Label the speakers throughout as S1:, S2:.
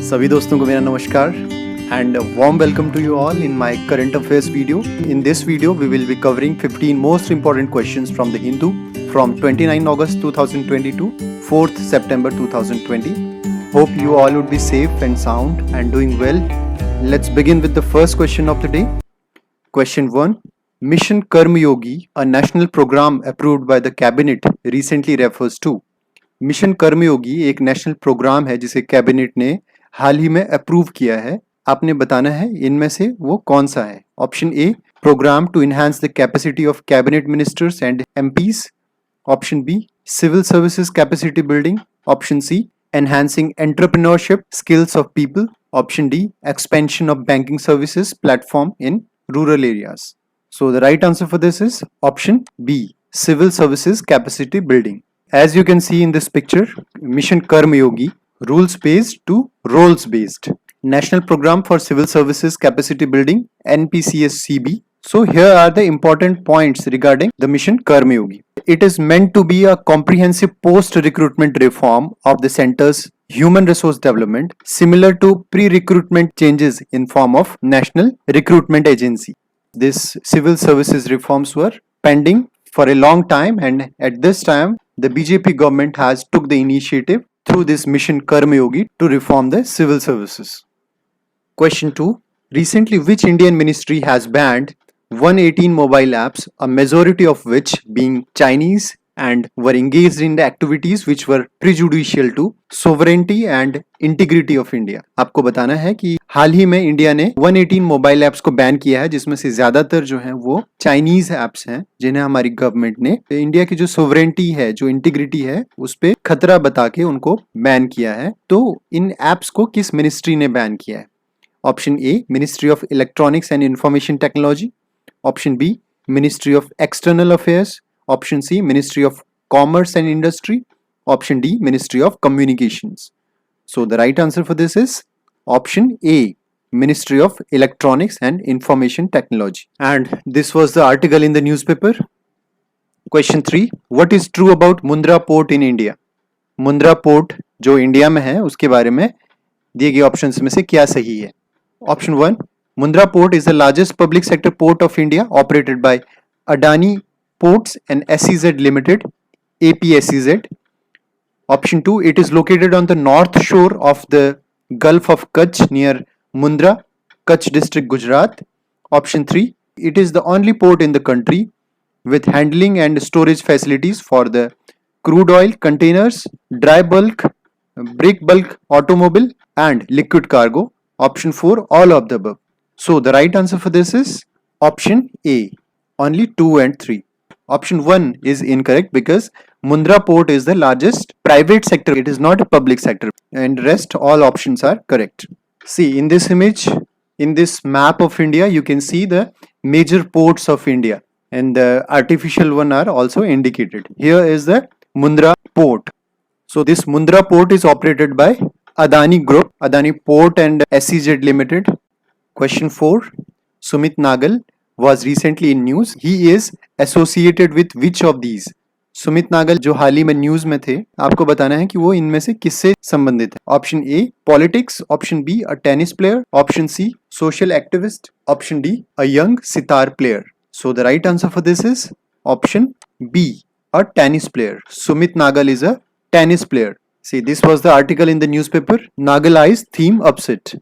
S1: सभी दोस्तों को मेरा नमस्कार and a warm welcome to you all in my current affairs video. In this video we will be covering 15 most important questions from the Hindu from 29 August 2020 to 4th September 2020. Hope you all would be safe and sound and doing well. Let's begin with the first question of the day. Question 1. Mission Karma Yogi, a national program approved by the cabinet, recently refers to. Mission Karmayogi एक national programme है जिसे cabinet ने हाल ही में approve किया है. आपने बताना है इनमें से वो कौन सा है. Option A, program to enhance the capacity of cabinet ministers and MPs. Option B, civil services capacity building. Option C, enhancing entrepreneurship skills of people. Option D, expansion of banking services platform in rural areas. So the right answer for this is option B, civil services capacity building. As you can see in this picture, Mission Karma Yogi, rules based to roles based. National Program for Civil Services Capacity Building, NPCSCB. So here are the important points regarding the Mission Karma Yogi. It is meant to be a comprehensive post-recruitment reform of the center's human resource development, similar to pre-recruitment changes in form of National Recruitment Agency. These civil services reforms were pending for a long time, and at this time the BJP government has took the initiative through this Mission Karma Yogi to reform the civil services. Question 2. Recently, which Indian ministry has banned 118 mobile apps, a majority of which being Chinese, and were engaged in the activities which were prejudicial to sovereignty and integrity of India. आपको बताना है कि हाल ही में India ने 118 mobile apps को ban किया है, जिसमें से ज्यादातर जो है वो चाइनीज ऐप्स हैं, जिन्हें हमारी गवर्नमेंट ने इंडिया की जो सोवरेंटी है, जो इंटीग्रिटी है, उस पे खतरा बता के उनको बैन किया है. तो इन ऐप्स को किस मिनिस्ट्री ने बैन किया है? Option A, ministry of electronics and information technology. Option B, ministry of external affairs. Option C, Ministry of Commerce and Industry. Option D, Ministry of Communications. So the right answer for this is option A, Ministry of Electronics and Information Technology. And this was the article in the newspaper. Question 3. What is true about Mundra Port in India? Mundra Port जो India में है उसके बारे में दिए गए options में से क्या सही है? Option 1. Mundra Port is the largest public sector port of India operated by Adani Ports and SEZ Limited, APSEZ. Option 2, it is located on the north shore of the Gulf of Kutch near Mundra, Kutch district, Gujarat. Option 3, it is the only port in the country with handling and storage facilities for the crude oil, containers, dry bulk, break bulk, automobile and liquid cargo. Option 4, all of the above. So the right answer for this is option A, only 2 and 3. Option 1 is incorrect because Mundra Port is the largest private sector. It is not a public sector, and rest all options are correct. See, in this image, in this map of India, you can see the major ports of India, and the artificial one are also indicated. Here is the Mundra Port. So this Mundra Port is operated by Adani Group, Adani Port and SEZ Limited. Question 4. Sumit Nagal was recently in news. He is associated with which of these? Sumit Nagal जो हाल ही में news में थे, आपको बताना है कि वो इनमें से किससे संबंधित है. Option A, politics. Option B, a tennis player. Option C, social activist. Option D, a young sitar player. So the right answer for this is option B, a tennis player. Sumit Nagal is a tennis player. See, this was the article in the newspaper. Nagal Eyes theme upset.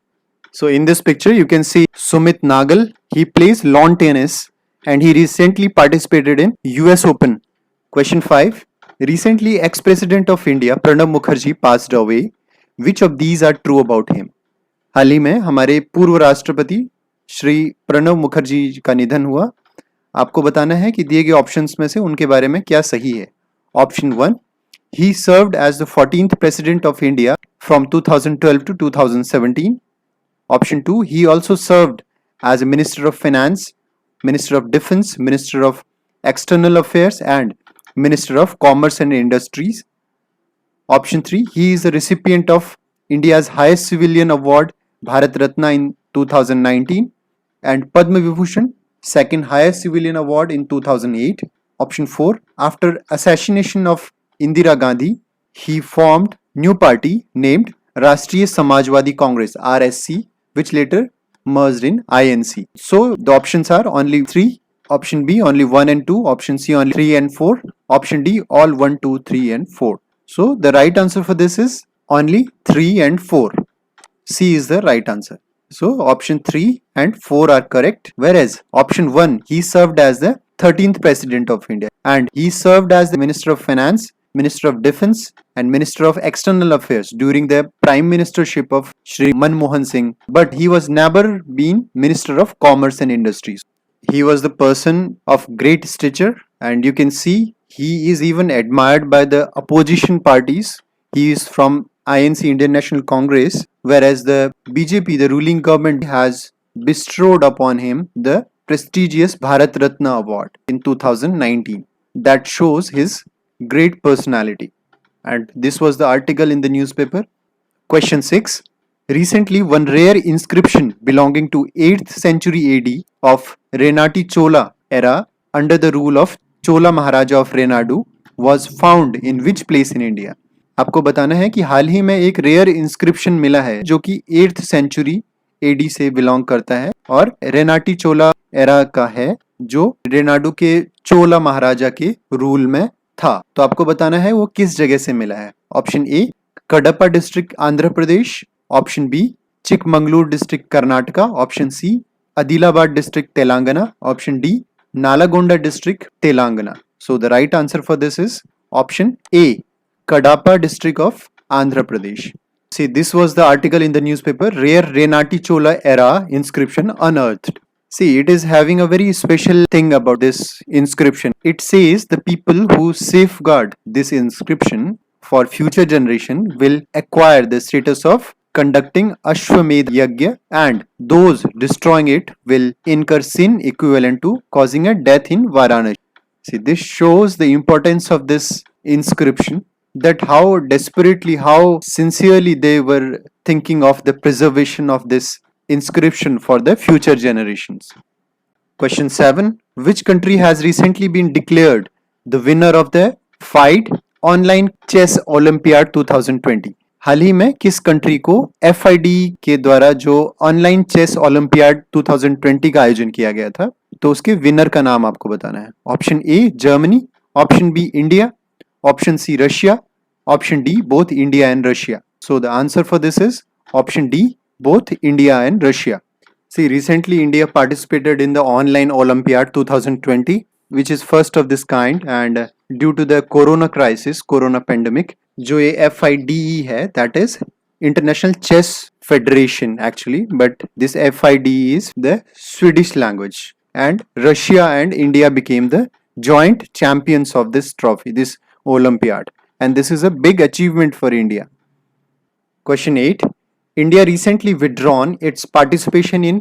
S1: So in this picture you can see Sumit Nagal. He plays lawn tennis and he recently participated in US Open. Question 5. Recently ex-president of India Pranab Mukherjee passed away. Which of these are true about him? हाल ही में हमारे पूर्व राष्ट्रपति श्री प्रणब मुखर्जी का निधन हुआ. आपको बताना है कि दिए गए ऑप्शंस में से उनके बारे में क्या सही है. Option 1. He served as the 14th president of India from 2012 to 2017. Option 2, he also served as a Minister of Finance, Minister of Defense, Minister of External Affairs and Minister of Commerce and Industries. Option 3, he is a recipient of India's highest civilian award, Bharat Ratna in 2019 and Padma Vibhushan, second highest civilian award in 2008. Option 4, after assassination of Indira Gandhi, he formed new party named Rashtriya Samajwadi Congress RSC, which later merged in INC. So the options are only 3. Option B only 1 and 2, option C only 3 and 4, option D all 1, 2, 3 and 4. So the right answer for this is only 3 and 4. C is the right answer. So option 3 and 4 are correct, whereas option 1, he served as the 13th President of India and he served as the Minister of Finance, Minister of Defense and Minister of External Affairs during the Prime Ministership of Shri Manmohan Singh, but he was never been Minister of Commerce and Industries. He was the person of great stature and you can see he is even admired by the opposition parties. He is from INC, Indian National Congress, whereas the BJP, the ruling government, has bestowed upon him the prestigious Bharat Ratna Award in 2019. That shows his great personality. And this was the article in the newspaper. Question 6. Recently, one rare inscription belonging to 8th century AD of Renati Chola era under the rule of Chola Maharaja of Renadu was found in which place in India? आपको बताना है कि हाल ही में एक rare inscription मिला है जो कि 8th सेंचुरी एडी से बिलोंग करता है और रेनाटी चोला एरा का है जो रेनाडू के चोला महाराजा के रूल में था. तो आपको बताना है वो किस जगह से मिला है. Option A Kadapa district Andhra Pradesh, option B Chikmagalur district Karnataka, option C Adilabad district Telangana, option D Nalgonda district Telangana. So the right answer for this is option A Kadapa district of Andhra Pradesh. See, this was the article in the newspaper, rare Renati Chola era inscription unearthed. See, it is having a very special thing about this inscription. It says the people who safeguard this inscription for future generation will acquire the status of conducting Ashwamedh Yagya and those destroying it will incur sin equivalent to causing a death in Varanasi. See, this shows the importance of this inscription, that how desperately, how sincerely they were thinking of the preservation of this inscription for the future generations. Question 7. Which country has recently been declared the winner of the FIDE Online Chess Olympiad 2020? हाल ही में किस country को FIDE के द्वारा जो online chess olympiad 2020 का आयोजन किया गया था, तो उसके विनर का नाम आपको बताना है. Option A Germany, option B India, option C Russia, option D both India and Russia. So the answer for this is option D both India and Russia. See, recently India participated in the online Olympiad 2020, which is first of this kind, and due to the corona crisis, corona pandemic, जो ये FIDE है, that is International Chess Federation actually, but this FIDE is the Swedish language, and Russia and India became the joint champions of this trophy, this Olympiad, and this is a big achievement for India. Question 8. India recently withdrawn its participation in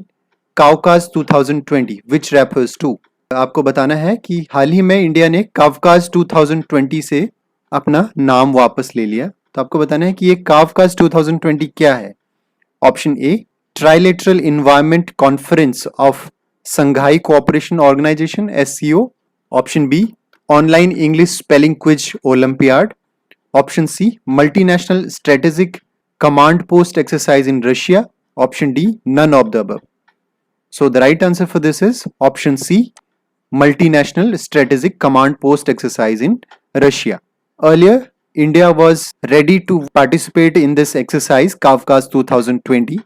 S1: Caucus 2020, which refers to? आपको बताना है कि हाल ही में India ने Caucus 2020 से अपना नाम वापस ले लिया. तो आपको बताना है कि ये Caucus 2020 क्या है. Option A trilateral environment conference of Shanghai cooperation organisation SCO, option B online English spelling quiz olympiad, option C multinational strategic command post exercise in Russia, option D none of the above. So the right answer for this is option C multinational strategic command post exercise in Russia. Earlier, India was ready to participate in this exercise, Caucus 2020,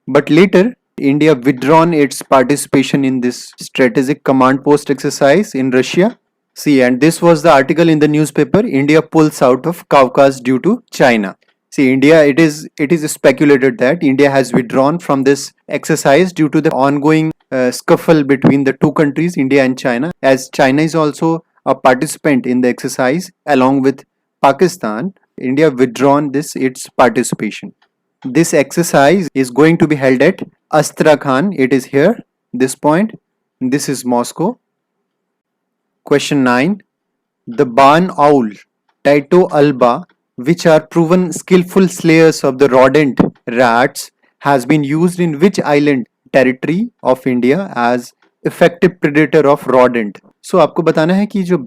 S1: but later India withdrawn its participation in this strategic command post exercise in Russia. See, and this was the article in the newspaper, India pulls out of Caucus due to China. See, India, it is speculated that India has withdrawn from this exercise due to the ongoing scuffle between the two countries, India and China, as China is also a participant in the exercise along with Pakistan. India withdrawn its participation. This exercise is going to be held at Astrakhan. It is here, this point. This is Moscow. Question 9. The barn owl, Tyto alba, which are proven skillful slayers of the rodent rats, has been used in which island territory of India as effective predator of rodent? So आपको बताना है कि जो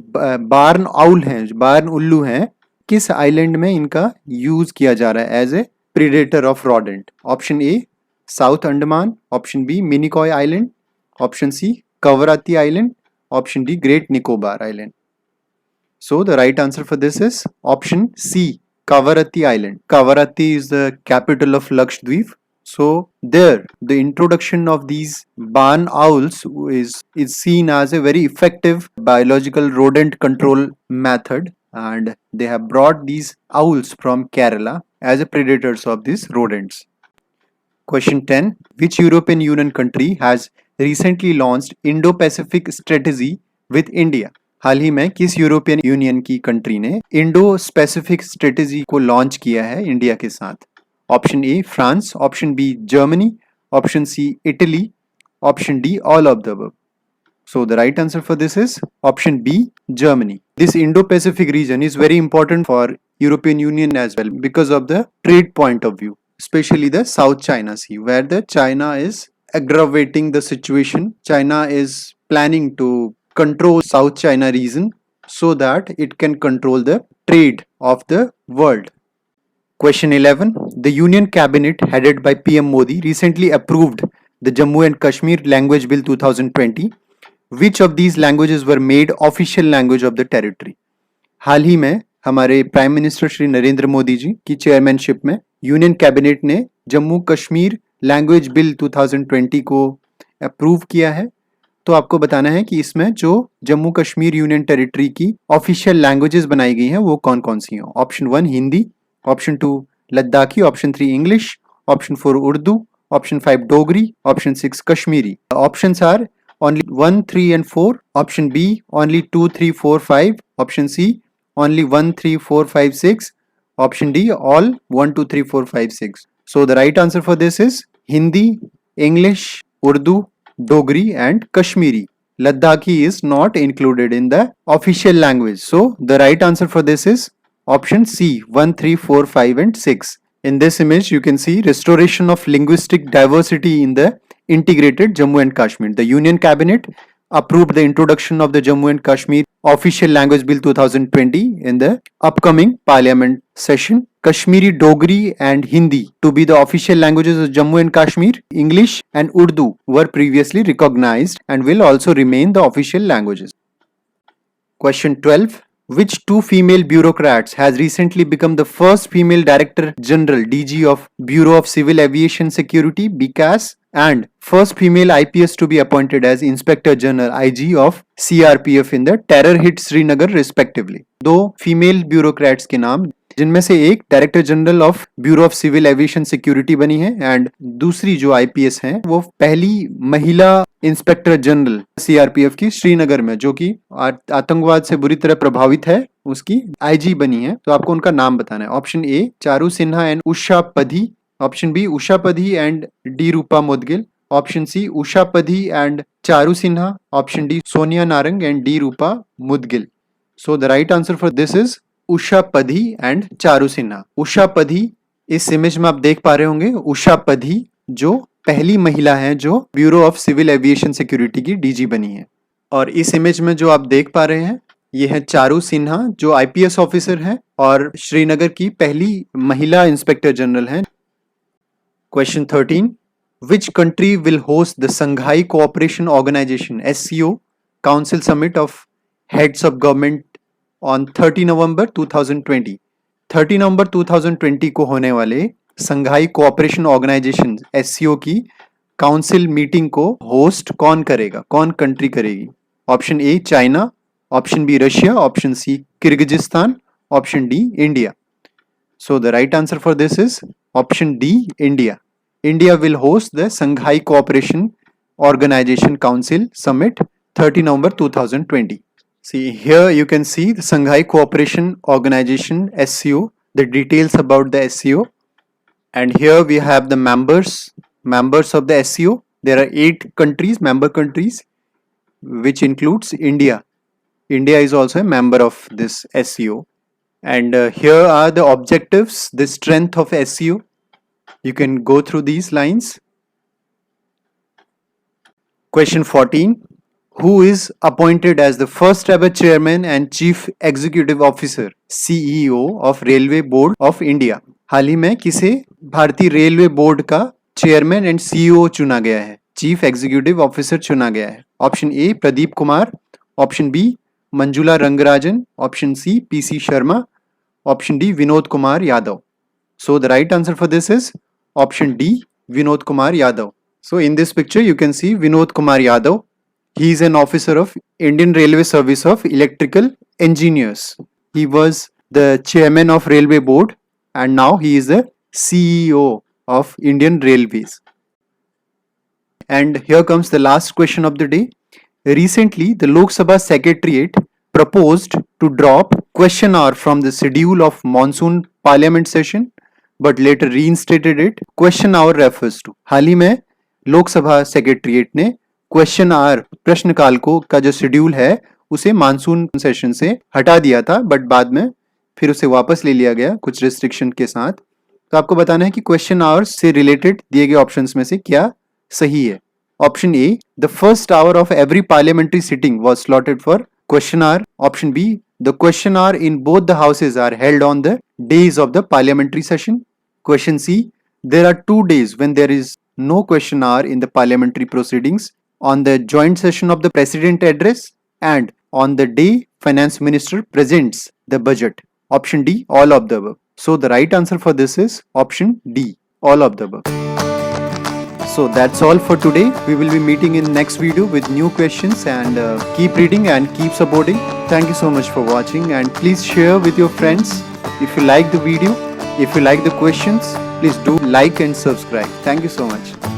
S1: बार्न owl हैं, जो बार्न उल्लू हैं, किस आइलैंड में इनका यूज किया जा रहा है as a predator of rodent? Option A, South Andaman. Option B, Minicoy Island. Option C, Kavarati Island. Option D, Great Nicobar Island. So the right answer for this is option C, Kavarati Island. Kavarati is the capital of Lakshadweep. So there, the introduction of these barn owls is seen as a very effective biological rodent control method, and they have brought these owls from Kerala as a predators of these rodents. Question 10. Which European Union country has recently launched Indo-Pacific strategy with India? हाल ही में किस European union की country ने Indo Pacific strategy को launch किया है India के साथ? Option A France, option B Germany, option C Italy, option D all of the above. So the right answer for this is option B, Germany. This Indo-Pacific region is very important for European Union as well because of the trade point of view, especially the South China Sea, where the China is aggravating the situation. China is planning to control South China region so that it can control the trade of the world. Question 11. The Union Cabinet headed by PM Modi recently approved the Jammu and Kashmir Language Bill 2020. Which of these languages were made official language of the territory? हाल ही में हमारे prime minister Shri Narendra Modi ji की chairmanship में union cabinet ने Jammu Kashmir language bill 2020 को approve किया है. तो आपको बताना है कि इसमें जो जम्मू कश्मीर यूनियन टेरिटरी की ऑफिशियल लैंग्वेजेस बनाई गई हैं वो कौन कौन सी हैं. Option 1 Hindi, option 2 Ladakhi, option 3 English, option 4 Urdu, option 5 Dogri, option 6 Kashmiri. Options are only 1, 3 and 4, option B only 2, 3, 4, 5, option C only 1, 3, 4, 5, 6, option D all 1, 2, 3, 4, 5, 6. So the right answer for this is Hindi, English, Urdu, Dogri and Kashmiri. Ladakhi is not included in the official language. So the right answer for this is option C, 1, 3, 4, 5 and 6. In this image you can see restoration of linguistic diversity in the integrated Jammu and Kashmir. The Union Cabinet approved the introduction of the Jammu and Kashmir Official Language Bill 2020 in the upcoming Parliament session. Kashmiri, Dogri and Hindi to be the official languages of Jammu and Kashmir. English and Urdu were previously recognized and will also remain the official languages. Question 12. Which two female bureaucrats has recently become the first female Director General DG of Bureau of Civil Aviation Security BCAS and first female IPS to be appointed as Inspector General IG of CRPF in the terror hit Srinagar respectively? दो female bureaucrats के नाम, जिनमें से एक director general of bureau of civil aviation security बनी है and दूसरी जो आईपीएस हैं वो पहली महिला इंस्पेक्टर जनरल सीआरपीएफ की श्रीनगर में, जो कि आतंकवाद से बुरी तरह प्रभावित है, उसकी आईजी बनी है. तो आपको उनका नाम बताना है. Option A Charu Sinha and Usha Padhee, option B Usha Padhee and D Roopa Moudgil, option C Usha Padhee and Charu Sinha, option D Sonia Narang and D Roopa Moudgil. So the right answer for this is Usha Padhee and Charu Sinha. Usha Padhee, इस इमेज में आप देख पा रहे होंगे, उषा पधी जो पहली महिला है जो bureau of civil aviation security की डीजी बनी है. और इस इमेज में जो आप देख पा रहे हैं ये है चारू सिन्हा जो आईपीएस ऑफिसर है और श्रीनगर की पहली महिला इंस्पेक्टर जनरल है. Question 13. Which country will host the Shanghai Cooperation Organization SCO Council Summit of Heads of Government on 30 November 2020? 30 नवंबर 2020 को होने वाले संघाई कोऑपरेशन ऑर्गेनाइजेशन SCO की काउंसिल मीटिंग को होस्ट कौन करेगा, कौन कंट्री करेगी? Option A China, option B Russia, option C Kyrgyzstan, option D India. So the right answer for this is option D India. India will host the Shanghai Cooperation Organization Council Summit 30 November 2020. See here you can see the Shanghai Cooperation Organization SCO, the details about the SCO, and here we have the members of the SCO. There are 8 countries, member countries, which includes India. India is also a member of this SCO, and here are the objectives, the strength of SCO. You can go through these lines. Question 14. Who is appointed as the first ever chairman and chief executive officer CEO of Railway Board of India? हाल ही में किसे भारतीय railway board का chairman and CEO चुना गया है, chief executive officer चुना गया है? Option A Pradeep Kumar, option B Manjula Rangarajan, option C PC Sharma, option D Vinod Kumar Yadav. So the right answer for this is option D, Vinod Kumar Yadav. So in this picture you can see Vinod Kumar Yadav. He is an officer of Indian Railway Service of Electrical Engineers. He was the chairman of Railway Board and now he is the CEO of Indian Railways. And here comes the last question of the day. Recently, the Lok Sabha Secretariat proposed to drop question hour from the schedule of monsoon parliament session, but later reinstated it. Question hour refers to, हाल ही में Lok Sabha secretariat ने question our प्रश्नकाल को का जो schedule है उसे monsoon session से हटा दिया था, बट बाद में फिर उसे वापस ले लिया गया कुछ रिस्ट्रिक्शन के साथ. तो आपको बताना है कि क्वेश्चन आवर्स से रिलेटेड दिए गए ऑप्शंस में से क्या सही है. Option A, the first hour of every parliamentary sitting was slotted for question hour. Option B, the question hour in both the houses are held on the days of the parliamentary session. Question C, there are 2 days when there is no question hour in the parliamentary proceedings, on the joint session of the president address and on the day finance minister presents the budget. Option D, all of the above. So the right answer for this is option D, all of the above. So that's all for today. We will be meeting in next video with new questions, and keep reading and keep supporting. Thank you so much for watching, and please share with your friends if you like the video. If you like the questions, please do like and subscribe. Thank you so much.